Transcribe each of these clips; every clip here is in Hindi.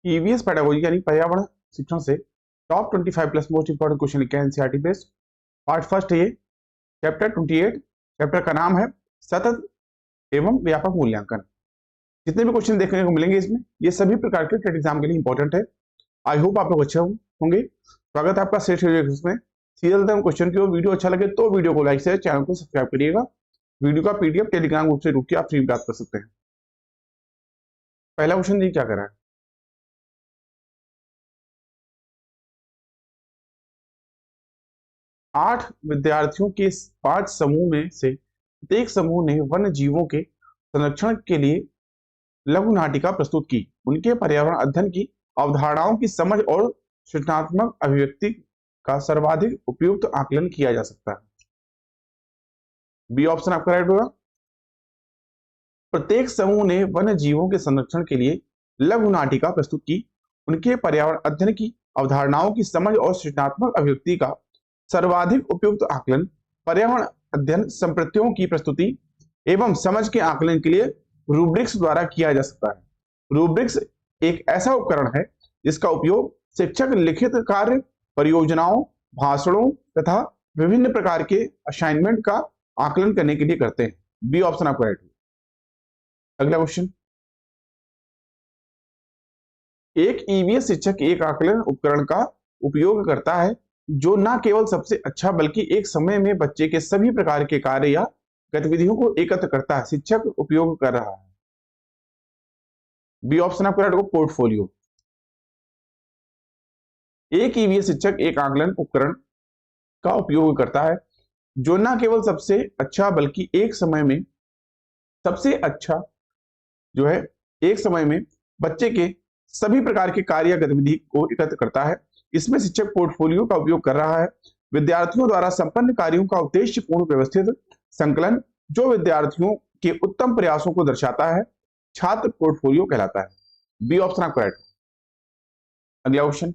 ईवीएस पेडागोजी यानी पर्यावरण शिक्षण से top 25 plus most important question लिखे हैं एनसीईआरटी बेस्ड। पार्ट फर्स्ट है ये, चैप्टर 28। चैप्टर का नाम है सतत एवं व्यापक मूल्यांकन। जितने भी क्वेश्चन देखने को मिलेंगे इसमें, ये सभी प्रकार के टेट एग्जाम के लिए इंपॉर्टेंट है। आई होप आप लोग अच्छे होंगे। स्वागत है आपका श्रेष्ठ में। सीरियल क्वेश्चन की वीडियो अच्छा लगे तो वीडियो को लाइक से चैनल को सब्सक्राइब करिएगा। वीडियो का पीडीएफ टेलीग्राम ग्रुप से रुक के आप फ्री प्राप्त कर सकते हैं। पहला क्वेश्चन देखिए क्या कर रहा है। 8 विद्यार्थियों के 5 समूह में से प्रत्येक समूह ने वन्य जीवों के संरक्षण के लिए लघु नाटिका प्रस्तुत की। उनके पर्यावरण अध्ययन की अवधारणाओं की समझ और सृजनात्मक अभिव्यक्ति का सर्वाधिक उपयुक्त आकलन किया जा सकता है। बी ऑप्शन आपका राइट होगा। प्रत्येक समूह ने वन्य जीवों के संरक्षण के लिए लघु नाटिका प्रस्तुत की। उनके पर्यावरण अध्ययन की अवधारणाओं की समझ और सृजनात्मक अभिव्यक्ति का सर्वाधिक उपयुक्त आकलन पर्यावरण अध्ययन संप्रत्तियों की प्रस्तुति एवं समझ के आकलन के लिए रूब्रिक्स द्वारा किया जा सकता है। रूब्रिक्स एक ऐसा उपकरण है जिसका उपयोग शिक्षक लिखित कार्य, परियोजनाओं, भाषणों तथा विभिन्न प्रकार के असाइनमेंट का आकलन करने के लिए करते हैं। बी ऑप्शन आपका राइट है। अगला क्वेश्चन, एक ईवीएस शिक्षक एक आकलन उपकरण का उपयोग करता है जो न केवल सबसे अच्छा बल्कि एक समय में बच्चे के सभी प्रकार के कार्य या गतिविधियों को एकत्र करता है। शिक्षक उपयोग कर रहा है। बी ऑप्शन आपका राइट होगा, पोर्टफोलियो। एक ईवीएस शिक्षक एक आकलन उपकरण का उपयोग करता है जो न केवल सबसे अच्छा बल्कि एक समय में सबसे अच्छा जो है एक समय में बच्चे के सभी प्रकार के कार्य या गतिविधि को एकत्र करता है। इसमें शिक्षक पोर्टफोलियो का उपयोग कर रहा है। विद्यार्थियों द्वारा संपन्न कार्यों का उद्देश्यपूर्ण व्यवस्थित संकलन जो विद्यार्थियों के उत्तम प्रयासों को दर्शाता है, छात्र पोर्टफोलियो कहलाता है। बी ऑप्शन आपका राइट। अगला क्वेश्चन,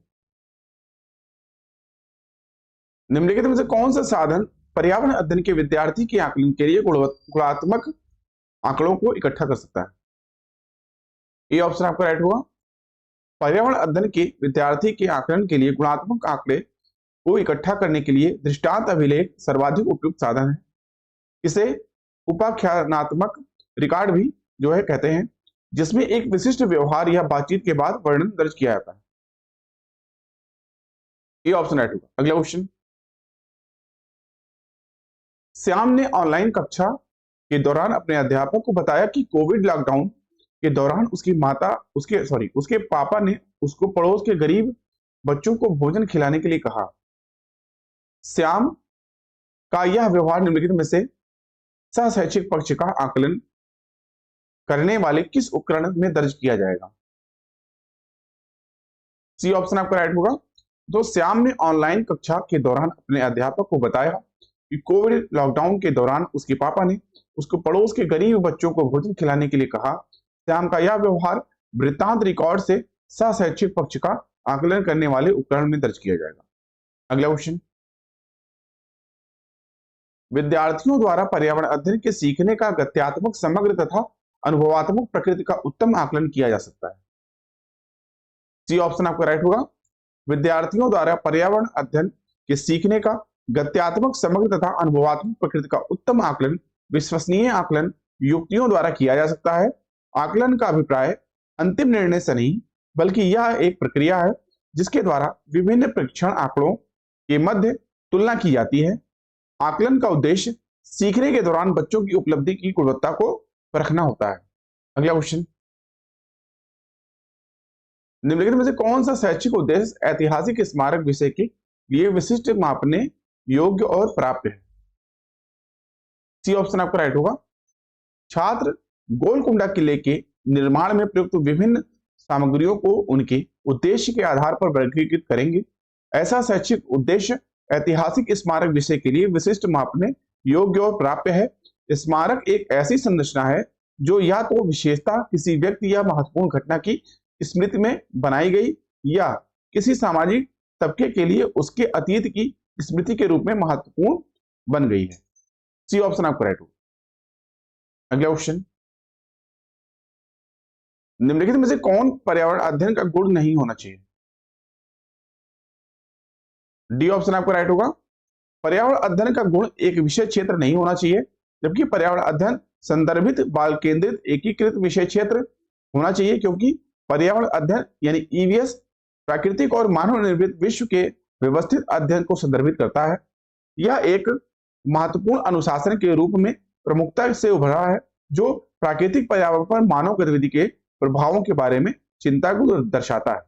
निम्नलिखित में से कौन सा साधन पर्यावरण अध्ययन के विद्यार्थी के आकलन के लिए गुणात्मक आंकड़ों को इकट्ठा कर सकता है? ए ऑप्शन आपका राइट होगा। पर्यावरण अध्ययन के विद्यार्थी के आकलन के लिए गुणात्मक आंकड़े को इकट्ठा करने के लिए दृष्टांत अभिलेख सर्वाधिक उपयुक्त साधन है। इसे उपाख्यानात्मक रिकॉर्ड भी जो है कहते हैं, जिसमें एक विशिष्ट व्यवहार या बातचीत के बाद वर्णन दर्ज किया जाता है। ये ऑप्शन राइट होगा। अगला क्वेश्चन, श्याम ने ऑनलाइन कक्षा के दौरान अपने अध्यापक को बताया कि कोविड लॉकडाउन के दौरान उसके पापा ने उसको पड़ोस के गरीब बच्चों को भोजन खिलाने के लिए कहा। श्याम का यह व्यवहार निम्नलिखित में से सहशैक्षिक पक्ष का आकलन करने वाले किस उपकरण में दर्ज किया जाएगा? सी ऑप्शन आपका राइट होगा। तो श्याम ने ऑनलाइन कक्षा के दौरान अपने अध्यापक को बताया कि कोविड लॉकडाउन के दौरान उसके पापा ने उसको पड़ोस के गरीब बच्चों को भोजन खिलाने के लिए कहा। श्याम का यह व्यवहार वृत्तांत रिकॉर्ड से सहशैक्षिक पक्ष का आकलन करने वाले उपकरण में दर्ज किया जाएगा। अगला क्वेश्चन, विद्यार्थियों द्वारा पर्यावरण अध्ययन के सीखने का गत्यात्मक, समग्र तथा अनुभवात्मक प्रकृति का उत्तम आकलन किया जा सकता है। सी ऑप्शन आपका राइट होगा। विद्यार्थियों द्वारा पर्यावरण अध्ययन के सीखने का गत्यात्मक, समग्र तथा अनुभवात्मक प्रकृति का उत्तम आकलन विश्वसनीय आकलन युक्तियों द्वारा किया जा सकता है। आकलन का अभिप्राय अंतिम निर्णय से नहीं बल्कि यह एक प्रक्रिया है जिसके द्वारा विभिन्न परीक्षण आंकड़ों के मध्य तुलना की जाती है। आकलन का उद्देश्य सीखने के दौरान बच्चों की उपलब्धि की गुणवत्ता को परखना होता है। अगला क्वेश्चन, निम्नलिखित में से कौन सा शैक्षिक उद्देश्य ऐतिहासिक स्मारक विषय के लिए विशिष्ट मापने योग्य और प्राप्य है? सी ऑप्शन आपका राइट होगा। छात्र गोलकुंडा किले के निर्माण में प्रयुक्त विभिन्न सामग्रियों को उनके उद्देश्य के आधार पर वर्गीकृत करेंगे। ऐसा शैक्षिक उद्देश्य ऐतिहासिक स्मारक विषय के लिए विशिष्ट मापने योग्य और प्राप्य है। स्मारक एक ऐसी संरचना है जो या तो विशेषता किसी व्यक्ति या महत्वपूर्ण घटना की स्मृति में बनाई गई या किसी सामाजिक तबके के लिए उसके अतीत की स्मृति के रूप में महत्वपूर्ण बन गई है। सी ऑप्शन आपका राइट होगा। अगला क्वेश्चन, निम्नलिखित में से कौन पर्यावरण अध्ययन का गुण नहीं होना चाहिए? डी ऑप्शन आपका राइट होगा। पर्यावरण अध्ययन का गुण एक विषय क्षेत्र नहीं होना चाहिए, जबकि पर्यावरण अध्ययन संदर्भित बाल केंद्रित एकीकृत विषय क्षेत्र होना चाहिए, क्योंकि पर्यावरण अध्ययन यानी ईवीएस प्राकृतिक और मानव निर्मित विश्व के व्यवस्थित अध्ययन को संदर्भित करता है। यह एक महत्वपूर्ण अनुशासन के रूप में प्रमुखता से उभरा है, जो प्राकृतिक पर्यावरण पर मानव गतिविधि के प्रभावों के बारे में चिंता को दर्शाता है।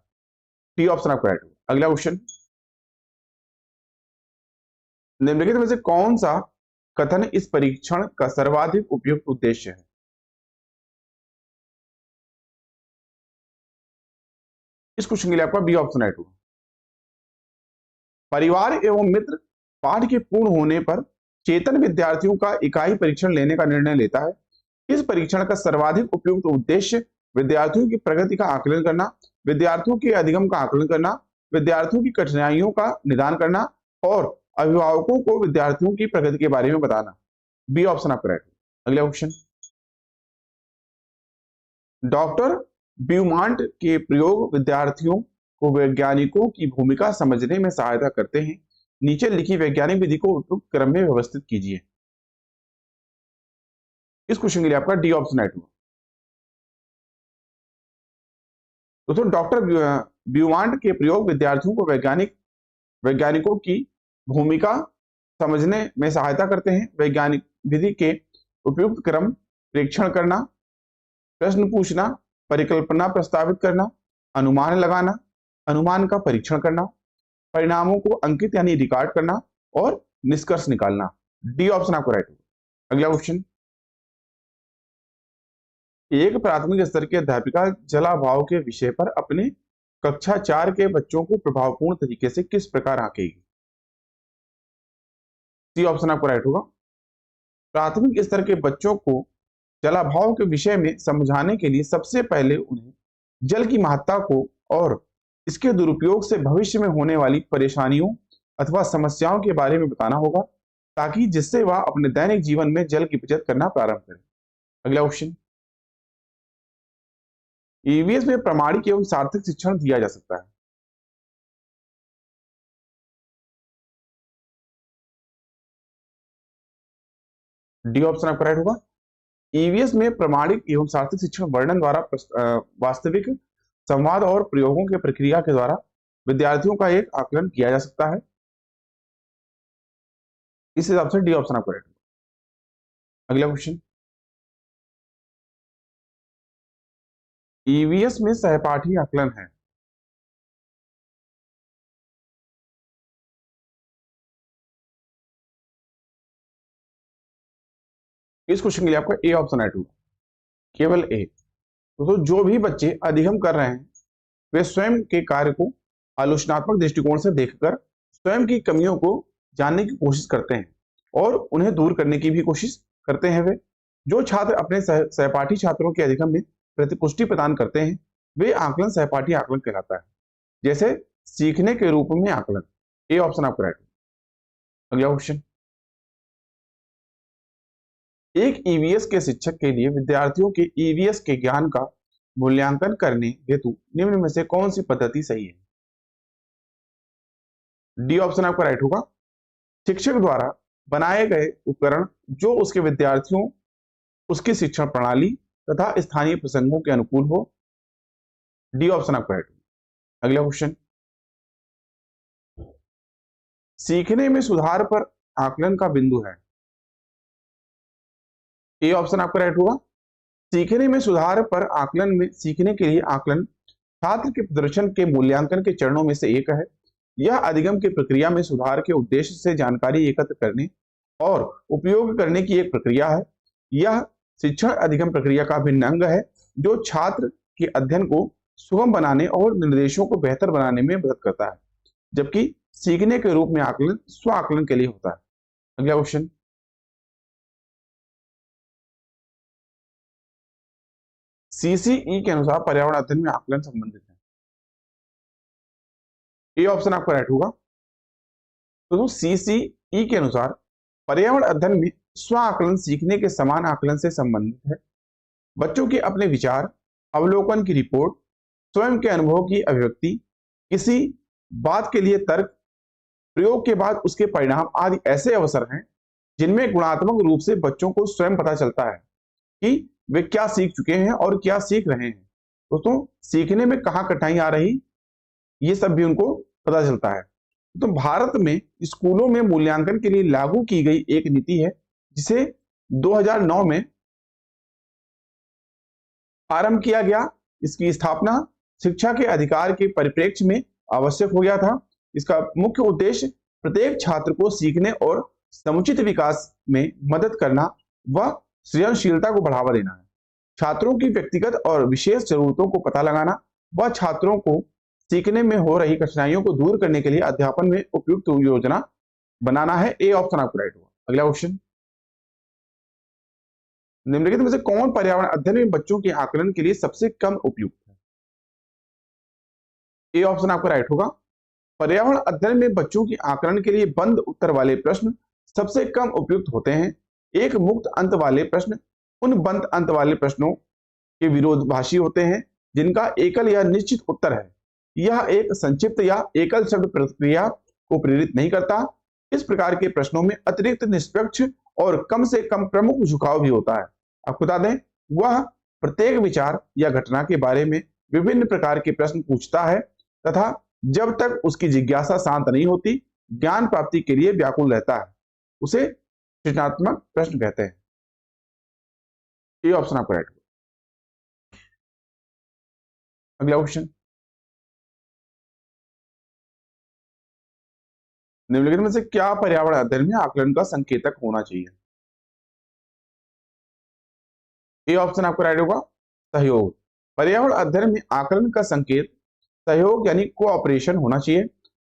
डी ऑप्शन आपका राइट होगा। अगला क्वेश्चन, निम्नलिखित में से कौन सा कथन इस परीक्षण का सर्वाधिक उपयुक्त उद्देश्य है? इस क्वेश्चन के लिए आपका बी ऑप्शन राइट होगा। परिवार एवं मित्र पाठ के पूर्ण होने पर चेतन विद्यार्थियों का इकाई परीक्षण लेने का निर्णय लेता है। इस परीक्षण का सर्वाधिक उपयुक्त उद्देश्य विद्यार्थियों की प्रगति का आकलन करना, विद्यार्थियों के अधिगम का आकलन करना, विद्यार्थियों की कठिनाइयों का निदान करना और अभिभावकों को विद्यार्थियों की प्रगति के बारे में बताना। बी ऑप्शन आपका राइट। अगला क्वेश्चन, डॉक्टर ब्यूमांट के प्रयोग विद्यार्थियों को वैज्ञानिकों की भूमिका समझने में सहायता करते हैं। नीचे लिखी वैज्ञानिक विधि को उपयुक्त क्रम में व्यवस्थित कीजिए। इस क्वेश्चन के लिए आपका डी ऑप्शन राइट होगा। दोस्तों, डॉक्टर ब्यूमांट के प्रयोग विद्यार्थियों को वैज्ञानिकों की भूमिका समझने में सहायता करते हैं। वैज्ञानिक विधि के उपयुक्त क्रम, परीक्षण करना, प्रश्न पूछना, परिकल्पना प्रस्तावित करना, अनुमान लगाना, अनुमान का परीक्षण करना, परिणामों को अंकित यानी रिकॉर्ड करना और निष्कर्ष निकालना। डी ऑप्शन आपको राइट होगा। अगला क्वेश्चन, एक प्राथमिक स्तर की अध्यापिका जलाभाव के विषय पर अपने कक्षा 4 के बच्चों को प्रभावपूर्ण तरीके से किस प्रकार आंकेगी? सी ऑप्शन आपको राइट होगा। प्राथमिक स्तर के बच्चों को जलाभाव के विषय में समझाने के लिए सबसे पहले उन्हें जल की महत्ता को और इसके दुरुपयोग से भविष्य में होने वाली परेशानियों अथवा समस्याओं के बारे में बताना होगा, ताकि जिससे वह अपने दैनिक जीवन में जल की बचत करना प्रारंभ करें। अगला क्वेश्चन, ईवीएस में प्रामाणिक एवं सार्थक शिक्षण दिया जा सकता है। डी ऑप्शन आपका राइट होगा। ईवीएस में प्रामाणिक एवं सार्थक शिक्षण वर्णन द्वारा वास्तविक संवाद और प्रयोगों के प्रक्रिया के द्वारा विद्यार्थियों का एक आकलन किया जा सकता है। इस हिसाब से डी ऑप्शन आपका राइट होगा। अगला क्वेश्चन, ईवीएस में सहपाठी आकलन है। इस क्वेश्चन के लिए आपका ए ऑप्शन राइट होगा, केवल ए। तो जो भी बच्चे अधिगम कर रहे हैं वे स्वयं के कार्य को आलोचनात्मक दृष्टिकोण से देखकर स्वयं की कमियों को जानने की कोशिश करते हैं और उन्हें दूर करने की भी कोशिश करते हैं। वे जो छात्र अपने सहपाठी छात्रों के अधिगम में प्रतिपुष्टि प्रदान करते हैं वे आकलन सहपाठी आकलन कहलाता है, जैसे सीखने के रूप में आकलन। ए ऑप्शन आपका राइट। अगला क्वेश्चन, एक ईवीएस के शिक्षक के लिए विद्यार्थियों के ईवीएस के ज्ञान का मूल्यांकन करने हेतु निम्न में से कौन सी पद्धति सही है? डी ऑप्शन आपका राइट होगा। शिक्षक द्वारा बनाए गए उपकरण जो उसके विद्यार्थियों, उसकी शिक्षण प्रणाली तथा स्थानीय प्रसंगों के अनुकूल हो। डी ऑप्शन आपका राइट होगा। अगला क्वेश्चन, सीखने में सुधार पर आकलन का बिंदु है। ए ऑप्शन आपका राइट होगा। सीखने में सुधार पर आकलन में सीखने के लिए आकलन छात्र के प्रदर्शन के मूल्यांकन के चरणों में से एक है। यह अधिगम की प्रक्रिया में सुधार के उद्देश्य से जानकारी एकत्र करने और उपयोग करने की एक प्रक्रिया है। यह शिक्षण अधिगम प्रक्रिया का अभिन्न अंग है जो छात्र के अध्ययन को सुगम बनाने और निर्देशों को बेहतर बनाने में मदद करता है, जबकि सीखने के रूप में आकलन स्व आकलन के लिए होता है। अगला क्वेश्चन, सीसीई के अनुसार पर्यावरण अध्ययन में आकलन संबंधित है। ए ऑप्शन आपका राइट होगा। तो सीसीई के अनुसार पर्यावरण अध्ययन में स्व आकलन सीखने के समान आकलन से संबंधित है। बच्चों के अपने विचार, अवलोकन की रिपोर्ट, स्वयं के अनुभव की अभिव्यक्ति, किसी बात के लिए तर्क, प्रयोग के बाद उसके परिणाम आदि ऐसे अवसर हैं जिनमें गुणात्मक रूप से बच्चों को स्वयं पता चलता है कि वे क्या सीख चुके हैं और क्या सीख रहे हैं। दोस्तों, सीखने में कहाँ कठिनाई आ रही, ये सब भी उनको पता चलता है। तो भारत में स्कूलों में मूल्यांकन के लिए लागू की गई एक नीति है जिसे 2009 में आरंभ किया गया। इसकी स्थापना शिक्षा के अधिकार के परिप्रेक्ष्य में आवश्यक हो गया था। इसका मुख्य उद्देश्य प्रत्येक छात्र को सीखने और समुचित विकास में मदद करना व सृजनशीलता को बढ़ावा देना है। छात्रों की व्यक्तिगत और विशेष जरूरतों को पता लगाना व छात्रों को सीखने में हो रही कठिनाइयों को दूर करने के लिए अध्यापन में उपयुक्त योजना बनाना है। ए ऑप्शन आपको राइट होगा। अगला क्वेश्चन, निम्नलिखित में से कौन पर्यावरण अध्ययन में बच्चों के आकलन के लिए सबसे कम उपयुक्त है? ए ऑप्शन आपका राइट होगा। पर्यावरण अध्ययन में बच्चों की आकलन के लिए बंद उत्तर वाले प्रश्न सबसे कम उपयुक्त होते हैं। एक मुक्त अंत वाले प्रश्न उन बंद अंत वाले प्रश्नों के विरोधाभासी होते हैं जिनका एकल या निश्चित उत्तर है। यह एक संक्षिप्त या एकल शब्द प्रतिक्रिया को प्रेरित नहीं करता। इस प्रकार के प्रश्नों में अतिरिक्त निष्पक्ष और कम से कम प्रमुख झुकाव भी होता है। आपको बता दें, वह प्रत्येक विचार या घटना के बारे में विभिन्न प्रकार के प्रश्न पूछता है तथा जब तक उसकी जिज्ञासा शांत नहीं होती, ज्ञान प्राप्ति के लिए व्याकुल रहता है, उसे सृजनात्मक प्रश्न कहते हैं। ये ऑप्शन आपका राइट होगा। अगला क्वेश्चन, निम्नलिखित में से क्या पर्यावरण अध्ययन में आकलन का संकेतक होना चाहिए? ये ऑप्शन आपका राइट होगा, सहयोग। पर्यावरण अध्ययन में आकलन का संकेत सहयोग यानी कोऑपरेशन होना चाहिए,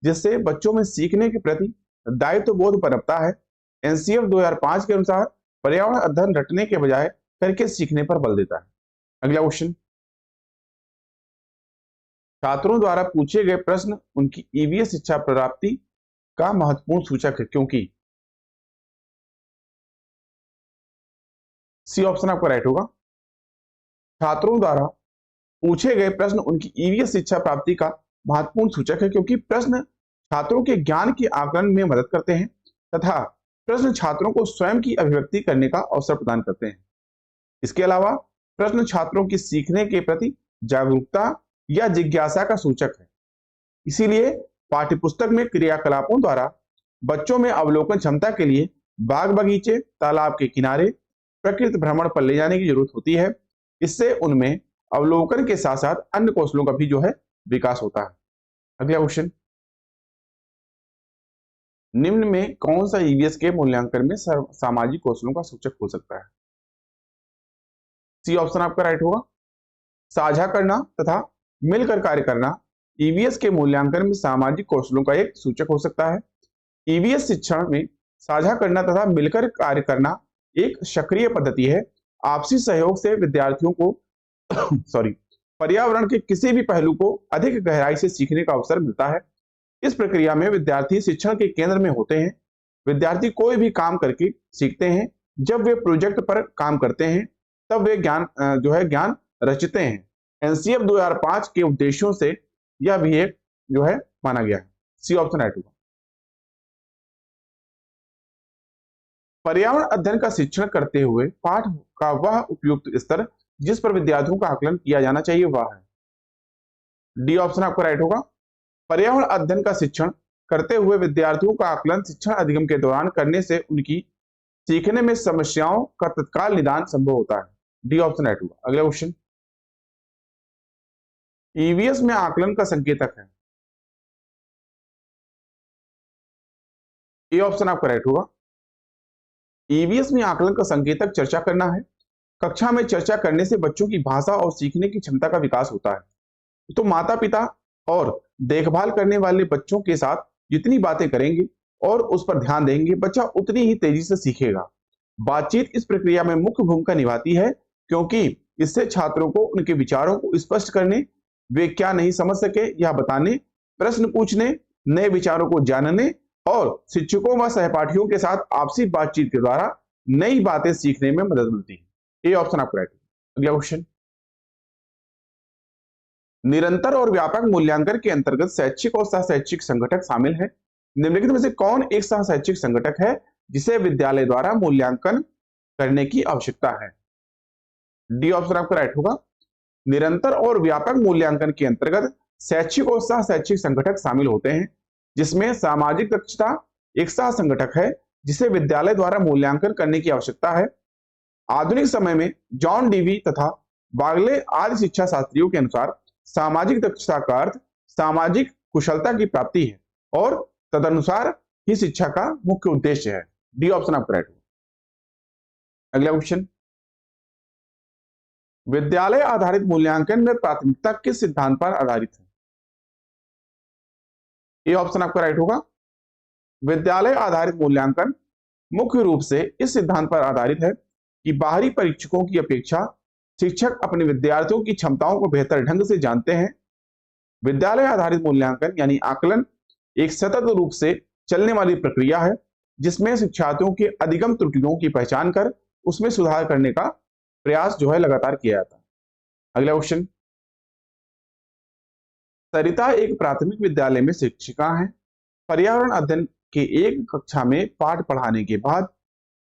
जिससे बच्चों में सीखने के प्रति दायित्व बोध पनपता है। एनसीएफ 2005 के अनुसार पर्यावरण अध्ययन रटने के बजाय करके सीखने पर बल देता है। अगला क्वेश्चन, छात्रों द्वारा पूछे गए प्रश्न उनकी ईवीएस शिक्षा प्राप्ति का महत्वपूर्ण सूचक है, क्योंकि सी ऑप्शन आपका राइट होगा। छात्रों द्वारा पूछे गए प्रश्न उनकी ईवीएस शिक्षा प्राप्ति का महत्वपूर्ण सूचक है, क्योंकि प्रश्न छात्रों के ज्ञान के आकलन में मदद करते हैं तथा प्रश्न छात्रों को स्वयं की अभिव्यक्ति करने का अवसर प्रदान करते हैं। इसके अलावा प्रश्न छात्रों की सीखने के प्रति जागरूकता या जिज्ञासा का सूचक है। इसीलिए पाठ्यपुस्तक में क्रियाकलापों द्वारा बच्चों में अवलोकन क्षमता के लिए बाग बगीचे, तालाब के किनारे, प्रकृति भ्रमण पर ले जाने की जरूरत होती है। इससे उनमें अवलोकन के साथ साथ अन्य कौशलों का भी जो है विकास होता है। अगला क्वेश्चन, निम्न में कौन सा ईवीएस के मूल्यांकन में सामाजिक कौशलों का सूचक हो सकता है? सी ऑप्शन आपका राइट होगा। साझा करना तथा मिलकर कार्य करना ईवीएस के मूल्यांकन में सामाजिक कौशलों का एक सूचक हो सकता है। ईवीएस शिक्षण में साझा करना तथा मिलकर कार्य करना एक सक्रिय पद्धति है। आपसी सहयोग से विद्यार्थियों को पर्यावरण के किसी भी पहलू को अधिक गहराई से सीखने का अवसर मिलता है। इस प्रक्रिया में विद्यार्थी शिक्षण के केंद्र में होते हैं। विद्यार्थी कोई भी काम करके सीखते हैं। जब वे प्रोजेक्ट पर काम करते हैं तब वे ज्ञान रचते हैं। एनसीएफ 2005 के उद्देश्यों से यह भी एक जो है माना गया है। सी ऑप्शन राइट होगा। पर्यावरण अध्ययन का शिक्षण करते हुए पाठ का वह उपयुक्त स्तर जिस पर विद्यार्थियों का आकलन किया जाना चाहिए वह है। डी ऑप्शन आपका राइट होगा। पर्यावरण अध्ययन का शिक्षण करते हुए विद्यार्थियों का आकलन शिक्षण अधिगम के दौरान करने से उनकी सीखने में समस्याओं का तत्काल निदान संभव होता है। डी ऑप्शन राइट होगा। अगला क्वेश्चन, ईवीएस में आकलन का संकेतक है। ए ऑप्शन आपका राइट होगा। ईवीएस में आकलन का संकेतक चर्चा करना है। कक्षा में चर्चा करने से बच्चों की भाषा और सीखने की क्षमता का विकास होता है। तो माता पिता और देखभाल करने वाले बच्चों के साथ जितनी बातें करेंगे और उस पर ध्यान देंगे, बच्चा उतनी ही तेजी से सीखेगा। बातचीत इस प्रक्रिया में मुख्य भूमिका निभाती है, क्योंकि इससे छात्रों को उनके विचारों को स्पष्ट करने, वे क्या नहीं समझ सके यह बताने, प्रश्न पूछने, नए विचारों को जानने और शिक्षकों व सहपाठियों के साथ आपसी बातचीत के द्वारा नई बातें सीखने में मदद मिलती है। ये ऑप्शन आपका राइट है। अगला क्वेश्चन, निरंतर और व्यापक मूल्यांकन के अंतर्गत शैक्षिक और सह शैक्षिक संगठक शामिल है। निम्नलिखित में से कौन एक सह शैक्षिक संगठक है जिसे विद्यालय द्वारा मूल्यांकन करने की आवश्यकता है? डी ऑप्शन आपका राइट होगा। निरंतर और व्यापक मूल्यांकन के अंतर्गत शैक्षिक और सह शैक्षिक संगठक शामिल होते हैं, जिसमें सामाजिक दक्षता एक सह संगठक है जिसे विद्यालय द्वारा मूल्यांकन करने की आवश्यकता है। आधुनिक समय में जॉन डीवी तथा बागले आदि शिक्षा शास्त्रियों के अनुसार सामाजिक दक्षता का अर्थ सामाजिक कुशलता की प्राप्ति है और तदनुसार ही शिक्षा का मुख्य उद्देश्य है। डी ऑप्शन आपका राइट होगा। अगला क्वेश्चन, विद्यालय आधारित मूल्यांकन में प्राथमिकता किस सिद्धांत पर आधारित है? ये ऑप्शन आपका राइट होगा। विद्यालय आधारित मूल्यांकन मुख्य रूप से इस सिद्धांत पर आधारित है कि बाहरी परीक्षकों की अपेक्षा शिक्षक अपने विद्यार्थियों की क्षमताओं को बेहतर ढंग से जानते हैं। विद्यालय आधारित मूल्यांकन यानी आकलन एक सतत रूप से चलने वाली प्रक्रिया है जिसमें शिक्षार्थियों के अधिगम त्रुटियों की पहचान कर उसमें सुधार करने का प्रयास जो है लगातार किया जाता है। अगला क्वेश्चन, सरिता एक प्राथमिक विद्यालय में शिक्षिका हैं। पर्यावरण अध्ययन के एक कक्षा में पाठ पढ़ाने के बाद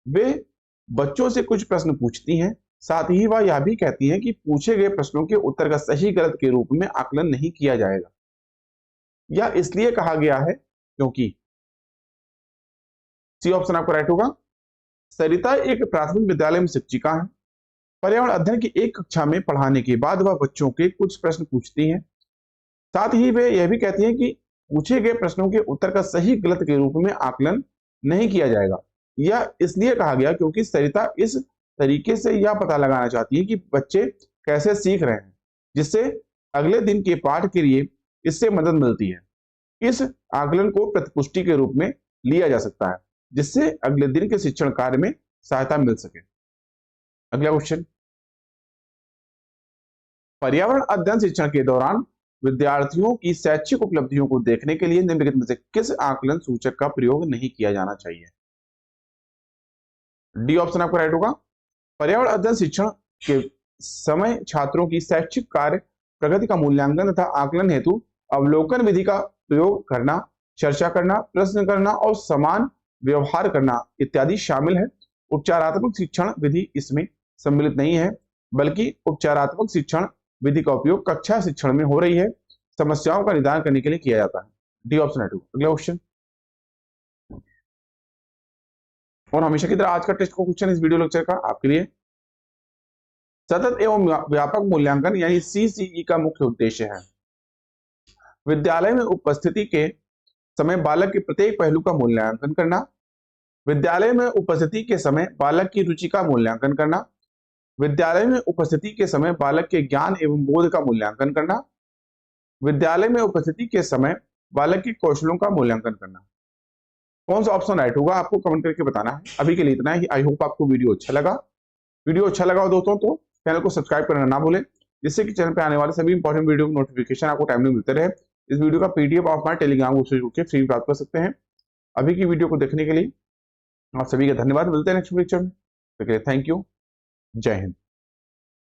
वे बच्चों से कुछ प्रश्न पूछती हैं। साथ ही वह यह भी कहती हैं कि पूछे गए प्रश्नों के उत्तर का सही गलत के रूप में आकलन नहीं किया जाएगा। यह इसलिए कहा गया है क्योंकि सी ऑप्शन आपका राइट होगा। सरिता एक प्राथमिक विद्यालय में शिक्षिका है। पर्यावरण अध्ययन की एक कक्षा में पढ़ाने के बाद वह बच्चों के कुछ प्रश्न पूछती हैं। साथ ही वे यह भी कहती हैं कि पूछे गए प्रश्नों के उत्तर का सही गलत के रूप में आकलन नहीं किया जाएगा। यह इसलिए कहा गया क्योंकि सरिता इस तरीके से यह पता लगाना चाहती है कि बच्चे कैसे सीख रहे हैं, जिससे अगले दिन के पाठ के लिए इससे मदद मिलती है। इस आकलन को प्रतिपुष्टि के रूप में लिया जा सकता है जिससे अगले दिन के शिक्षण कार्य में सहायता मिल सके। अगला क्वेश्चन, पर्यावरण अध्ययन शिक्षण के दौरान विद्यार्थियों की शैक्षिक उपलब्धियों को देखने के लिए निम्नलिखित में से किस आकलन सूचक का प्रयोग नहीं किया जाना चाहिए? डी ऑप्शन आपका राइट होगा। पर्यावरण अध्ययन शिक्षण के समय छात्रों की शैक्षिक कार्य प्रगति का मूल्यांकन तथा आकलन हेतु अवलोकन विधि का प्रयोग करना, चर्चा करना, प्रश्न करना और समान व्यवहार करना इत्यादि शामिल है। उपचारात्मक शिक्षण विधि इसमें सम्मिलित नहीं है, बल्कि उपचारात्मक शिक्षण विधि का उपयोग कक्षा शिक्षण में हो रही है, समस्याओं का निदान करने के लिए किया जाता है। डी ऑप्शन राइट होगा। अगला क्वेश्चन, और हमेशा की तरह आज का टेस्ट का क्वेश्चन इस वीडियो लेक्चर का आपके लिए, सतत एवं व्यापक मूल्यांकन यानी सीसीई का मुख्य उद्देश्य है विद्यालय में उपस्थिति के समय बालक के प्रत्येक पहलू का मूल्यांकन करना, विद्यालय में उपस्थिति के समय बालक की रुचि का मूल्यांकन करना, विद्यालय में उपस्थिति के समय बालक के ज्ञान एवं बोध का मूल्यांकन करना, विद्यालय में उपस्थिति के समय बालक के कौशलों का मूल्यांकन करना। कौन सा ऑप्शन राइट होगा आपको कमेंट करके बताना है। अभी के लिए इतना ही। आई होप आपको वीडियो अच्छा लगा। वीडियो अच्छा लगा हो दोस्तों तो चैनल को सब्सक्राइब करना ना भूलें, जिससे कि चैनल पे आने वाले सभी इंपॉर्टेंट वीडियो की नोटिफिकेशन आपको टाइम में मिलते रहे। इस वीडियो का पीडीएफ आप हमारे टेलीग्राम ग्रुप से फ्री प्राप्त कर सकते हैं। अभी की वीडियो को देखने के लिए आप सभी का धन्यवाद। मिलते हैं नेक्स्ट लेक्चर में। Thank you. जय हिंद।